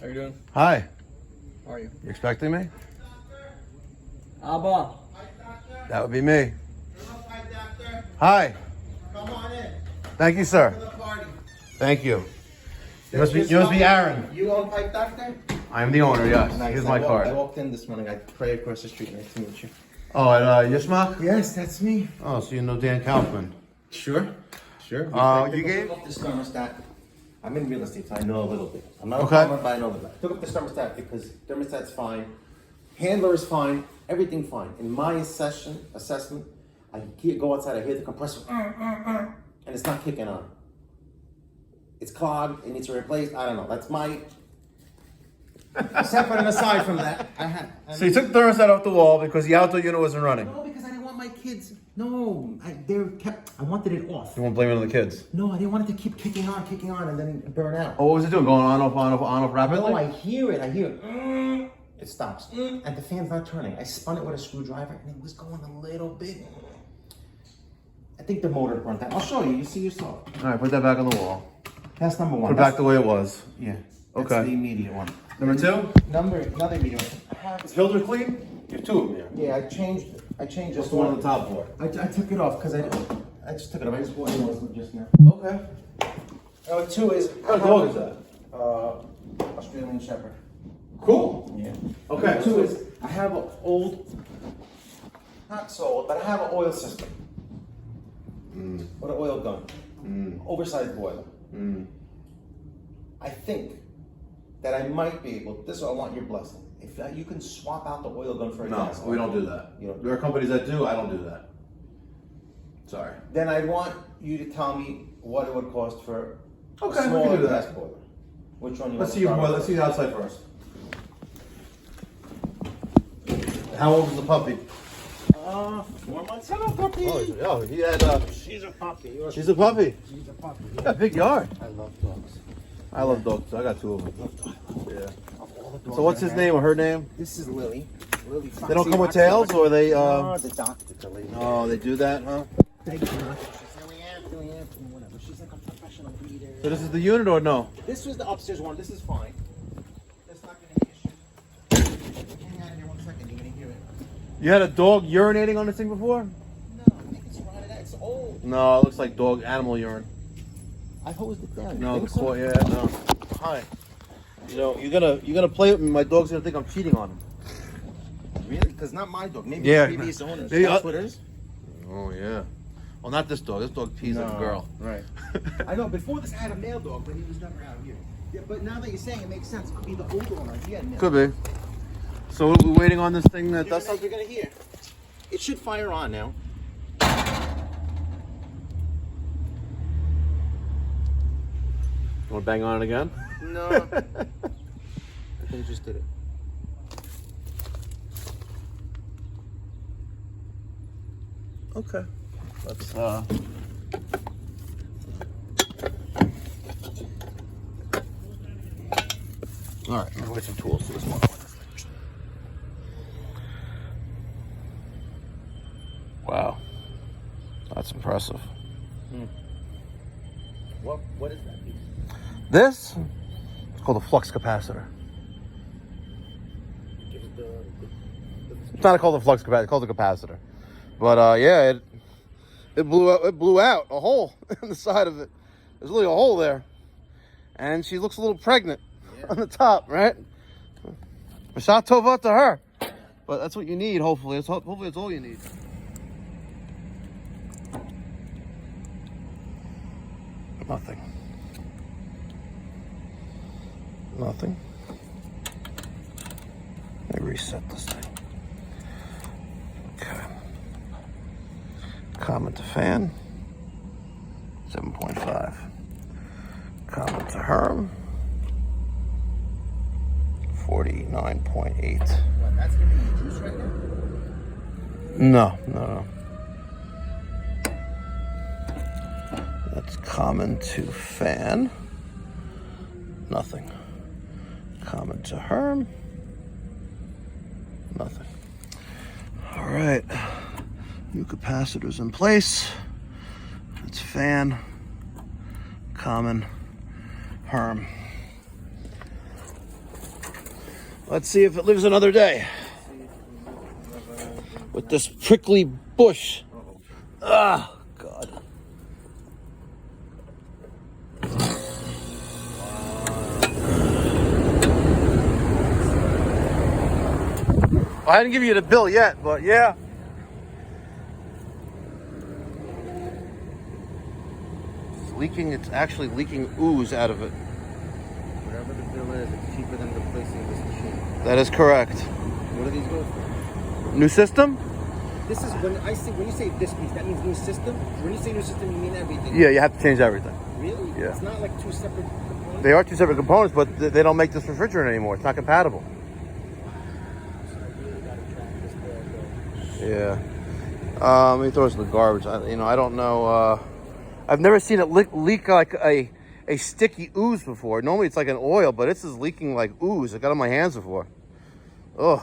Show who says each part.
Speaker 1: How you doing?
Speaker 2: Hi.
Speaker 1: How are you?
Speaker 2: You expecting me?
Speaker 1: Abba.
Speaker 2: That would be me. Hi.
Speaker 3: Come on in.
Speaker 2: Thank you, sir.
Speaker 3: For the party.
Speaker 2: Thank you. You must be Aaron.
Speaker 3: You own Pipe Doctor?
Speaker 2: I am the owner, yes.
Speaker 3: Nice.
Speaker 2: Here's my
Speaker 3: I
Speaker 2: card.
Speaker 3: walked in this morning. I prayed across the street. Nice to meet you.
Speaker 2: Oh, at Yishmak?
Speaker 3: Yes, that's me.
Speaker 2: Oh, so you know Dan Kaufman.
Speaker 3: Sure.
Speaker 2: You gave?
Speaker 3: Took up this thermostat. I'm in real estate, so I know a little bit. I'm not
Speaker 2: Okay.
Speaker 3: a plumber, but I know a little bit. I took up this thermostat because thermostat's fine. Handler is fine. Everything fine. In my assessment, I go outside, I hear the compressor, and it's not kicking on. It's clogged, it needs to be replaced. I don't know. That's my... Separate and aside from that,
Speaker 2: So you took the thermostat off the wall because the outdoor unit wasn't running.
Speaker 3: No, because I didn't want my kids. No, I wanted it off.
Speaker 2: You won't blame it on the kids.
Speaker 3: No, I didn't want it to keep kicking on, and then burn out.
Speaker 2: Oh, what was it doing? Going on, off rapidly?
Speaker 3: No, I hear it. It stops. And the fan's not turning. I spun it with a screwdriver, and it was going a little bit. I think the motor burnt out. I'll show you. You see yourself.
Speaker 2: All right, put that back on the wall.
Speaker 3: That's number one.
Speaker 2: Put it back the way it was.
Speaker 3: Yeah.
Speaker 2: Okay.
Speaker 3: That's the immediate one.
Speaker 2: Number two?
Speaker 3: Another immediate one.
Speaker 2: Is Hilder clean? You have two of them here.
Speaker 3: Yeah, I changed
Speaker 2: Just
Speaker 3: this
Speaker 2: the one on the top floor.
Speaker 3: I took it off because I just took it off. I just bought it wasn't just now.
Speaker 2: Okay.
Speaker 3: Number two is...
Speaker 2: What kind of dog is that?
Speaker 3: Australian Shepherd.
Speaker 2: Cool.
Speaker 3: Yeah.
Speaker 2: Okay.
Speaker 3: Number two is I have an old, not so old, but I have an oil system. With an oil gun. Oversized boiler. I think that I might be able, this is what I want your blessing. If you can swap out the oil gun for a gas
Speaker 2: No, we don't do that.
Speaker 3: You don't.
Speaker 2: There are companies that do, I don't do that. Sorry.
Speaker 3: Then I want you to tell me what it would cost for
Speaker 2: Okay,
Speaker 3: a
Speaker 2: we can
Speaker 3: smaller
Speaker 2: do that.
Speaker 3: gas boiler. Which one you
Speaker 2: Let's
Speaker 3: want
Speaker 2: see
Speaker 3: to
Speaker 2: your
Speaker 3: start
Speaker 2: boiler.
Speaker 3: with?
Speaker 2: Let's see the outside first. How old is the puppy?
Speaker 3: 4 months. Hello, puppy.
Speaker 2: Oh, he had.
Speaker 3: She's a puppy.
Speaker 2: She's a puppy.
Speaker 3: She's a puppy.
Speaker 2: You got a big yard.
Speaker 3: I love dogs.
Speaker 2: I love dogs. I got two of them. Yeah.
Speaker 3: Of all the dogs
Speaker 2: So what's
Speaker 3: I
Speaker 2: his
Speaker 3: have,
Speaker 2: name or her name?
Speaker 3: This is Lily. Lily Foxy.
Speaker 2: They don't come with tails, or they?
Speaker 3: No, the doctor, the lady.
Speaker 2: Oh, they do that, huh?
Speaker 3: Thank you. She's Lily Anthony, whatever. She's like a professional breeder.
Speaker 2: So this is the unit or no?
Speaker 3: This was the upstairs one. This is fine. That's not going to be an issue. Hang on here 1 second. You're going to hear it.
Speaker 2: You had a dog urinating on this thing before?
Speaker 3: No, I think it's rotted out. It's old.
Speaker 2: No, it looks like animal urine.
Speaker 3: I hosed it down.
Speaker 2: No,
Speaker 3: You
Speaker 2: the
Speaker 3: think so?
Speaker 2: core, yeah, no. Hi. You know, you're gonna play with me. My dog's gonna think I'm cheating on him.
Speaker 3: Really? Because not my dog. Maybe
Speaker 2: Yeah.
Speaker 3: the previous owners.
Speaker 2: Maybe
Speaker 3: That's what it is.
Speaker 2: Oh yeah. Well, not this dog. This dog pees like a girl.
Speaker 3: Right. I know. Before this, I had a male dog, but he was never out here. Yeah, but now that you're saying it makes sense. Could be the old owner. Yeah, no.
Speaker 2: Could be. So we're waiting on this thing that does
Speaker 3: You're
Speaker 2: something.
Speaker 3: gonna hear. It should fire on now.
Speaker 2: Want to bang on it again?
Speaker 3: No. I think I just did it.
Speaker 2: Okay. Let's All right, I'm gonna get some tools to this one. Wow, that's impressive.
Speaker 3: What is that piece?
Speaker 2: This is called a flux capacitor. It's not called a flux capacitor; it's called a capacitor. But yeah, it blew out a hole in the side of it. There's really a hole there, and she looks a little pregnant on the top, right? Mashat tova to her, but that's what you need. Hopefully, hopefully it's all you need. Nothing. Nothing. Let me reset this thing. Okay. Common to fan. 7.5. Common to Herm. 49.8.
Speaker 3: What, that's gonna be juice right now?
Speaker 2: No. That's common to fan. Nothing. Common to Herm. Nothing. All right. New capacitors in place. It's fan. Common. Herm. Let's see if it lives another day. With this prickly bush. Ah, God. I didn't give you the bill yet, but yeah. It's leaking, it's actually leaking ooze out of it.
Speaker 3: Whatever the bill is, it's cheaper than replacing this machine.
Speaker 2: That is correct.
Speaker 3: What do these go for?
Speaker 2: New system?
Speaker 3: This is when you say this piece, that means new system. When you say new system, you mean everything.
Speaker 2: Yeah, you have to change everything.
Speaker 3: Really?
Speaker 2: Yeah.
Speaker 3: It's not like two separate components.
Speaker 2: They are two separate components, but they don't make this refrigerant anymore. It's not compatible.
Speaker 3: So I really gotta track this bill.
Speaker 2: Yeah. Let me throw this in the garbage. I don't know. I've never seen it leak like a sticky ooze before. Normally it's like an oil, but this is leaking like ooze. I got it on my hands before. Ugh.